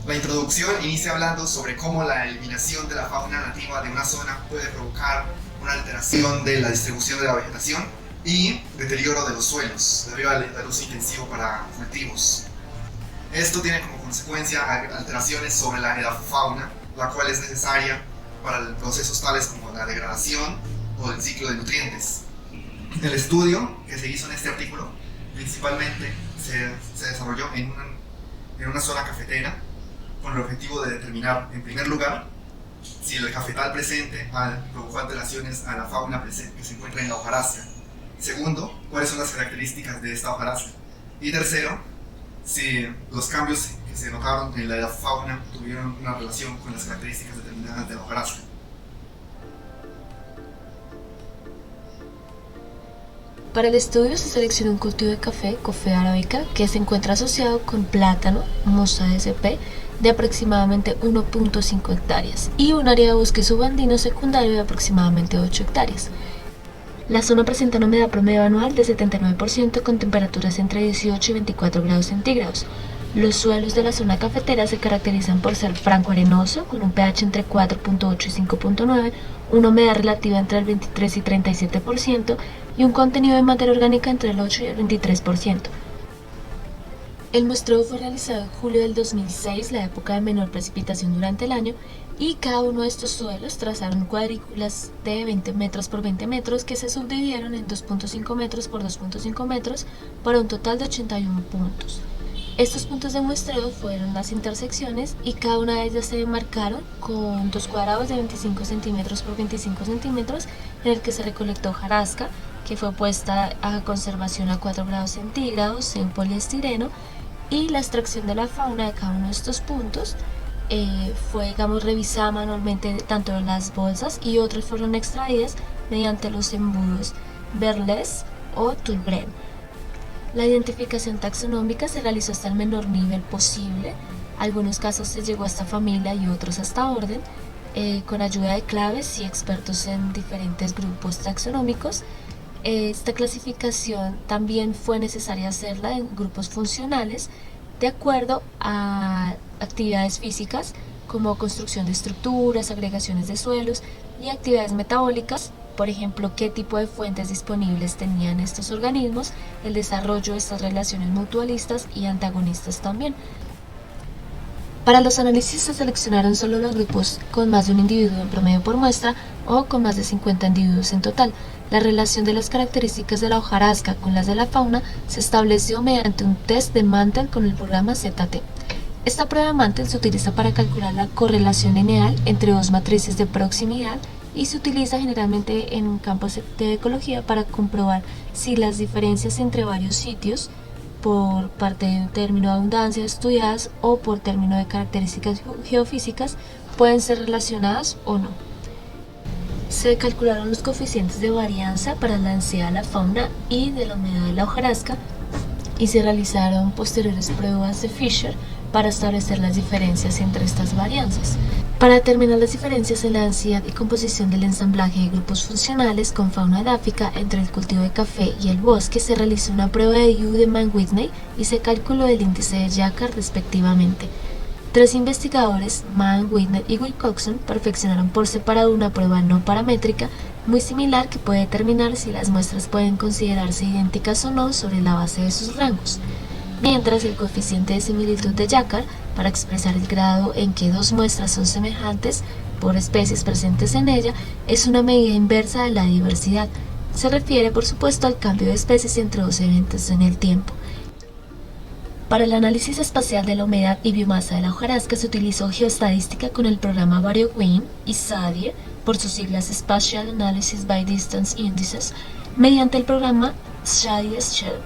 La introducción inicia hablando sobre cómo la eliminación de la fauna nativa de una zona puede provocar una alteración de la distribución de la vegetación y deterioro de los suelos debido al uso intensivo para cultivos. Esto tiene como consecuencia alteraciones sobre la megafauna, la cual es necesaria para procesos tales como la degradación o el ciclo de nutrientes. El estudio que se hizo en este artículo principalmente se desarrolló en una zona cafetera con el objetivo de determinar, en primer lugar, si el cafetal presente provocó alteraciones a la fauna presente que se encuentra en la hojarasca. Segundo, cuáles son las características de esta hojarasca. Y tercero, si los cambios que se notaron en la fauna tuvieron una relación con las características determinadas de la hojarasca. Para el estudio se seleccionó un cultivo de café, Coffea arabica, que se encuentra asociado con plátano, Mosa sp, de aproximadamente 1.5 hectáreas y un área de bosque subandino secundario de aproximadamente 8 hectáreas. La zona presenta una humedad promedio anual de 79% con temperaturas entre 18 y 24 grados centígrados. Los suelos de la zona cafetera se caracterizan por ser franco-arenoso, con un pH entre 4.8 y 5.9, una humedad relativa entre el 23 y 37% y un contenido de materia orgánica entre el 8 y el 23%. El muestreo fue realizado en julio del 2006, la época de menor precipitación durante el año, y cada uno de estos suelos trazaron cuadrículas de 20 metros por 20 metros que se subdividieron en 2.5 metros por 2.5 metros para un total de 81 puntos. Estos puntos de muestreo fueron las intersecciones y cada una de ellas se demarcaron con dos cuadrados de 25 centímetros por 25 centímetros en el que se recolectó hojarasca, que fue puesta a conservación a 4 grados centígrados en poliestireno, y la extracción de la fauna de cada uno de estos puntos fue, revisada manualmente tanto en las bolsas y otras fueron extraídas mediante los embudos Berlès o Toulbren. La identificación taxonómica se realizó hasta el menor nivel posible. Algunos casos se llegó hasta familia y otros hasta orden, con ayuda de claves y expertos en diferentes grupos taxonómicos. Esta clasificación también fue necesaria hacerla en grupos funcionales de acuerdo a actividades físicas como construcción de estructuras, agregaciones de suelos y actividades metabólicas, por ejemplo, qué tipo de fuentes disponibles tenían estos organismos, el desarrollo de estas relaciones mutualistas y antagonistas también. Para los análisis se seleccionaron solo los grupos con más de un individuo en promedio por muestra o con más de 50 individuos en total. La relación de las características de la hojarasca con las de la fauna se estableció mediante un test de Mantel con el programa ZT. Esta prueba de Mantel se utiliza para calcular la correlación lineal entre dos matrices de proximidad y se utiliza generalmente en campos de ecología para comprobar si las diferencias entre varios sitios por parte de un término de abundancia estudiadas o por término de características geofísicas pueden ser relacionadas o no. Se calcularon los coeficientes de varianza para la densidad de la fauna y de la humedad de la hojarasca y se realizaron posteriores pruebas de Fisher para establecer las diferencias entre estas varianzas. Para determinar las diferencias en la densidad y composición del ensamblaje de grupos funcionales con fauna edáfica entre el cultivo de café y el bosque, se realizó una prueba de Yu de Mann-Whitney y se calculó el índice de Jacquard respectivamente. Tres investigadores, Mann, Whitney y Wilcoxon, perfeccionaron por separado una prueba no paramétrica muy similar que puede determinar si las muestras pueden considerarse idénticas o no sobre la base de sus rangos. Mientras el coeficiente de similitud de Jacquard, para expresar el grado en que dos muestras son semejantes por especies presentes en ella, es una medida inversa de la diversidad. Se refiere, por supuesto, al cambio de especies entre dos eventos en el tiempo. Para el análisis espacial de la humedad y biomasa de la hojarasca se utilizó geoestadística con el programa VarioWin y SADIE, por sus siglas Spatial Analysis by Distance Indices, mediante el programa SADIE-SHEL.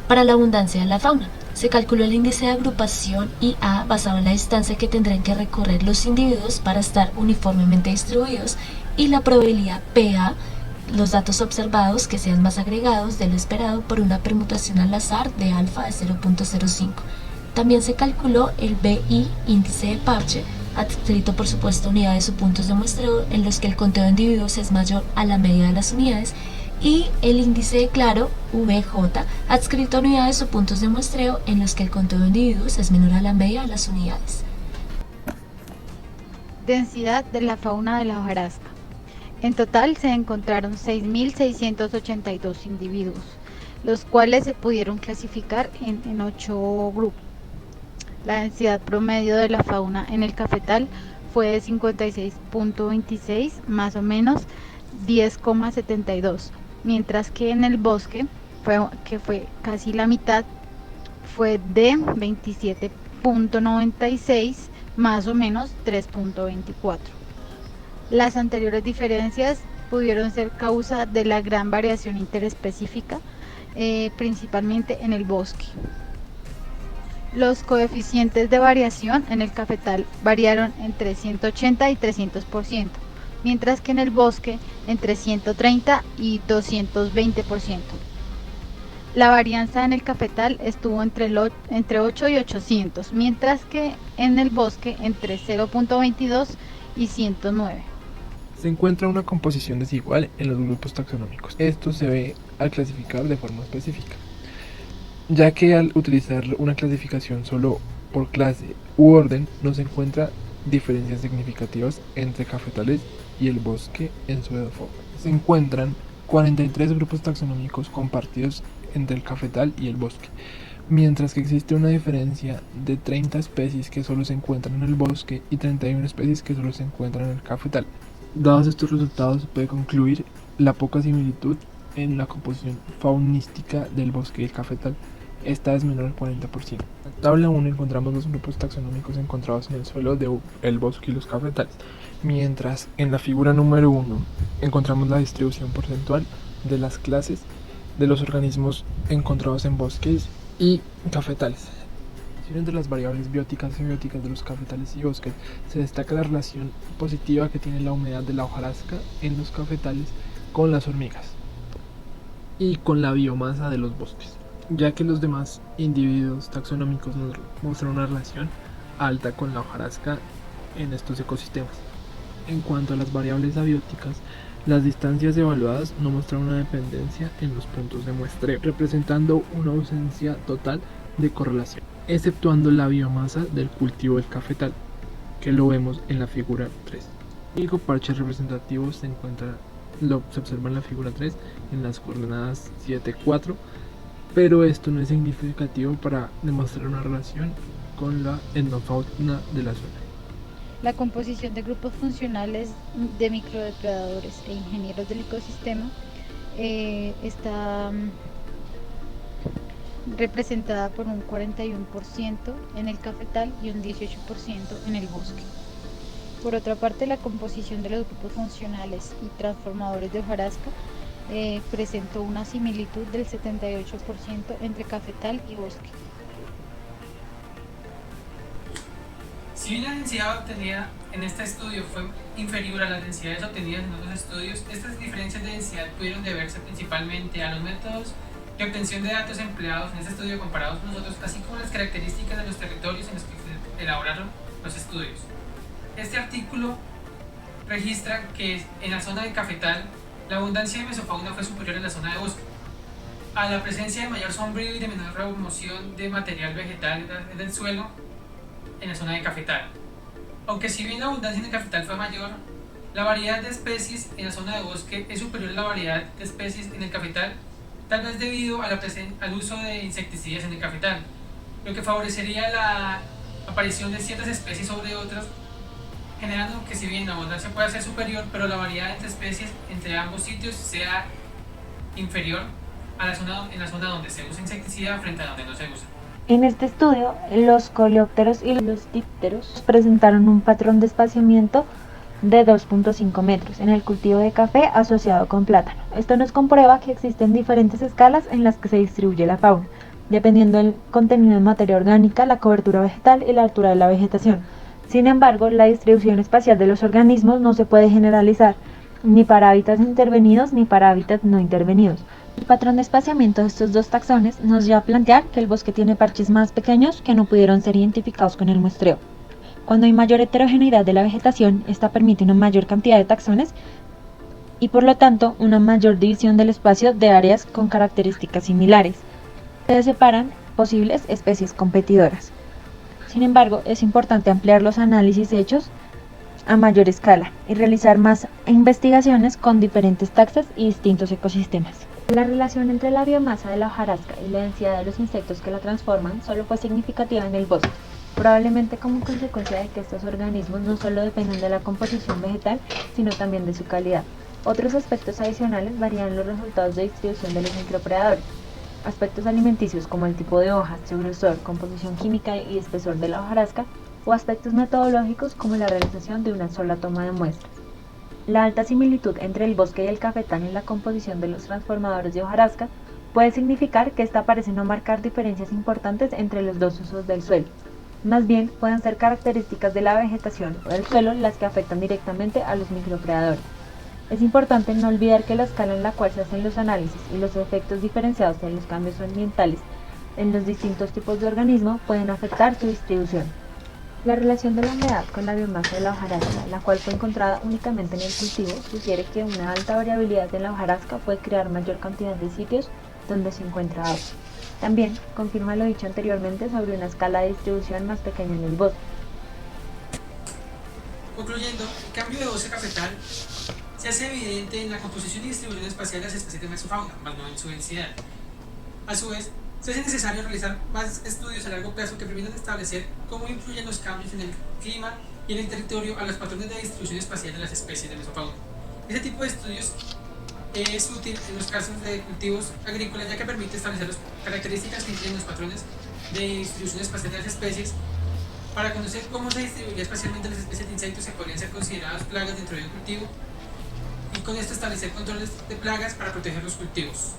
Para la abundancia de la fauna, se calculó el índice de agrupación IA basado en la distancia que tendrán que recorrer los individuos para estar uniformemente distribuidos y la probabilidad PA, los datos observados que sean más agregados de lo esperado por una permutación al azar de alfa de 0.05. También se calculó el BI, índice de parche, adscrito por supuesto a unidades o puntos de muestreo en los que el conteo de individuos es mayor a la media de las unidades, y el índice de claro, VJ, adscrito a unidades o puntos de muestreo en los que el conteo de individuos es menor a la media de las unidades. Densidad de la fauna de la hojarasca. En total se encontraron 6.682 individuos, los cuales se pudieron clasificar en 8 grupos. La densidad promedio de la fauna en el cafetal fue de 56.26, más o menos 10,72, mientras que en el bosque, que fue casi la mitad, fue de 27.96, más o menos 3.24. Las anteriores diferencias pudieron ser causa de la gran variación interespecífica, principalmente en el bosque. Los coeficientes de variación en el cafetal variaron entre 180 y 300%, mientras que en el bosque entre 130 y 220%. La varianza en el cafetal estuvo entre 8 y 800, mientras que en el bosque entre 0.22 y 109. Se encuentra una composición desigual en los grupos taxonómicos. Esto se ve al clasificar de forma específica, ya que al utilizar una clasificación solo por clase u orden no se encuentra diferencias significativas entre cafetales y el bosque en su edafo. Se encuentran 43 grupos taxonómicos compartidos entre el cafetal y el bosque, mientras que existe una diferencia de 30 especies que solo se encuentran en el bosque y 31 especies que solo se encuentran en el cafetal. Dados estos resultados, se puede concluir la poca similitud en la composición faunística del bosque y el cafetal. Esta es menor al 40%. En la tabla 1 encontramos los grupos taxonómicos encontrados en el suelo del bosque y los cafetales, mientras en la figura número 1 encontramos la distribución porcentual de las clases de los organismos encontrados en bosques y cafetales. Entre las variables bióticas y abióticas de los cafetales y bosques se destaca la relación positiva que tiene la humedad de la hojarasca en los cafetales con las hormigas y con la biomasa de los bosques, ya que los demás individuos taxonómicos nos muestran una relación alta con la hojarasca en estos ecosistemas. En cuanto a las variables abióticas, las distancias evaluadas no muestran una dependencia en los puntos de muestreo, representando una ausencia total de correlación, exceptuando la biomasa del cultivo del cafetal, que lo vemos en la figura 3. El único parche representativo se observa en la figura 3 en las coordenadas 7, 4, pero esto no es significativo para demostrar una relación con la etnofauna de la zona. La composición de grupos funcionales de microdepredadores e ingenieros del ecosistema está representada por un 41% en el cafetal y un 18% en el bosque. Por otra parte, la composición de los grupos funcionales y transformadores de hojarasca presentó una similitud del 78% entre cafetal y bosque. Si bien la densidad obtenida en este estudio fue inferior a las densidades obtenidas en otros estudios, estas diferencias de densidad pudieron deberse principalmente a los métodos de obtención de datos empleados en este estudio comparados con nosotros, así como las características de los territorios en los que se elaboraron los estudios. Este artículo registra que en la zona de cafetal la abundancia de mesofauna fue superior a la zona de bosque, a la presencia de mayor sombrío y de menor remoción de material vegetal del suelo en la zona de cafetal. Aunque si bien la abundancia en el cafetal fue mayor, la variedad de especies en la zona de bosque es superior a la variedad de especies en el cafetal, tal vez debido a al uso de insecticidas en el cafetal, lo que favorecería la aparición de ciertas especies sobre otras, generando que si bien la abundancia pueda ser superior, pero la variedad entre especies entre ambos sitios sea inferior a en la zona donde se usa insecticida frente a donde no se usa. En este estudio, los coleópteros y los dípteros presentaron un patrón de espaciamiento de 2.5 metros en el cultivo de café asociado con plátano. Esto nos comprueba que existen diferentes escalas en las que se distribuye la fauna, dependiendo del contenido en materia orgánica, la cobertura vegetal y la altura de la vegetación. Sin embargo, la distribución espacial de los organismos no se puede generalizar, ni para hábitats intervenidos ni para hábitats no intervenidos. El patrón de espaciamiento de estos dos taxones nos lleva a plantear que el bosque tiene parches más pequeños que no pudieron ser identificados con el muestreo. Cuando hay mayor heterogeneidad de la vegetación, esta permite una mayor cantidad de taxones y por lo tanto una mayor división del espacio de áreas con características similares. Se separan posibles especies competidoras. Sin embargo, es importante ampliar los análisis hechos a mayor escala y realizar más investigaciones con diferentes taxas y distintos ecosistemas. La relación entre la biomasa de la hojarasca y la densidad de los insectos que la transforman solo fue significativa en el bosque, probablemente como consecuencia de que estos organismos no solo dependen de la composición vegetal, sino también de su calidad. Otros aspectos adicionales varían los resultados de distribución de los micropredadores. Aspectos alimenticios como el tipo de hojas, su grosor, composición química y espesor de la hojarasca, o aspectos metodológicos como la realización de una sola toma de muestras. La alta similitud entre el bosque y el cafetal en la composición de los transformadores de hojarasca puede significar que esta parece no marcar diferencias importantes entre los dos usos del suelo. Más bien, pueden ser características de la vegetación o del suelo las que afectan directamente a los micropredadores. Es importante no olvidar que la escala en la cual se hacen los análisis y los efectos diferenciados de los cambios ambientales en los distintos tipos de organismos pueden afectar su distribución. La relación de la humedad con la biomasa de la hojarasca, la cual fue encontrada únicamente en el cultivo, sugiere que una alta variabilidad en la hojarasca puede crear mayor cantidad de sitios donde se encuentra agua. También confirma lo dicho anteriormente sobre una escala de distribución más pequeña en el bosque. Concluyendo, el cambio de bosque cafetal se hace evidente en la composición y distribución espacial de las especies de mesofauna, más no en su densidad. A su vez, se hace necesario realizar más estudios a largo plazo que permitan establecer cómo influyen los cambios en el clima y en el territorio a los patrones de distribución espacial de las especies de mesofauna. Este tipo de estudios es útil en los casos de cultivos agrícolas, ya que permite establecer las características que influyen los patrones de distribución espacial de las especies para conocer cómo se distribuiría espacialmente las especies de insectos que podrían ser consideradas plagas dentro de un cultivo, y con esto establecer controles de plagas para proteger los cultivos.